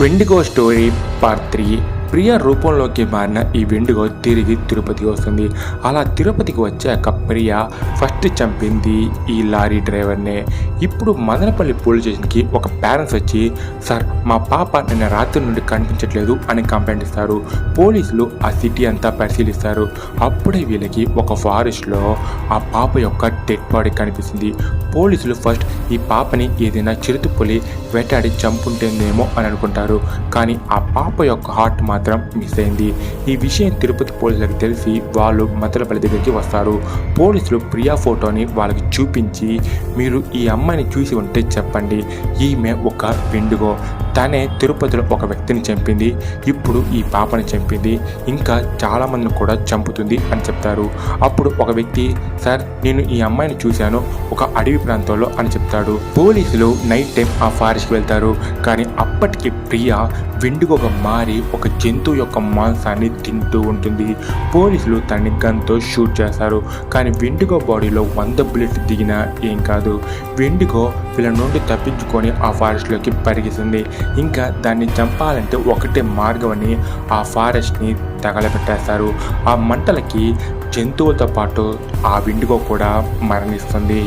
వెండిగో story part 3. ప్రియ రూపంలోకి మారిన ఈ వెండిగో తిరిగి తిరుపతికి వస్తుంది. అలా తిరుపతికి వచ్చాక ప్రియ ఫస్ట్ చంపింది ఈ లారీ డ్రైవర్నే. ఇప్పుడు మదనపల్లి పోలీస్ స్టేషన్కి ఒక పేరెంట్స్ వచ్చి, సార్ మా పాప నిన్న రాత్రి నుండి కనిపించట్లేదు అని కంప్లైంట్ ఇస్తారు. పోలీసులు ఆ సిటీ అంతా పరిశీలిస్తారు. అప్పుడే వీళ్ళకి ఒక ఫారెస్ట్లో ఆ పాప యొక్క డెడ్ బాడీ కనిపిస్తుంది. పోలీసులు ఫస్ట్ ఈ పాపని ఏదైనా చిరుతపులి వేటాడి చంపుంటేందేమో అని అనుకుంటారు. కానీ ఆ పాప యొక్క హార్ట్ మాత్రం మిస్ అయింది. ఈ విషయం తిరుపతి పోలీసులకు తెలిసి వాళ్ళు మదనపల్లి దగ్గరికి వస్తారు. పోలీసులు ప్రియా ఫోటోని వాళ్ళకి చూపించి, మీరు ఈ అమ్మాయిని చూసి ఉంటే చెప్పండి, ఈమె ఒక వెండిగో, తనే తిరుపతిలో ఒక వ్యక్తిని చంపింది, ఇప్పుడు ఈ పాపని చంపింది, ఇంకా చాలామందిని కూడా చంపుతుంది అని చెప్తారు. అప్పుడు ఒక వ్యక్తి, సార్ నేను ఈ అమ్మాయిని చూశాను ఒక అడవి ప్రాంతంలో అని చెప్తాడు. పోలీసులు నైట్ టైం ఆ ఫారెస్ట్కి వెళ్తారు. కానీ అప్పటికి ప్రియ వెండిగోగా మారి ఒక జంతువు యొక్క మాంసాన్ని తింటూ ఉంటుంది. పోలీసులు తనని గన్తో షూట్ చేస్తారు. కానీ వెండిగో బాడీలో 100 బుల్లెట్లు దిగినా ఏం కాదు. వెండిగో వీళ్ళ నుండి తప్పించుకొని ఆ ఫారెస్ట్లోకి పరిగెత్తుంది. ఇంకా దాన్ని చంపాలంటే ఒకటే మార్గం అని ఆ ఫారెస్ట్ని తగలబెట్టేస్తారు. ఆ మంటలకి జంతువులతో పాటు ఆ వెండిగో కూడా మరణిస్తుంది.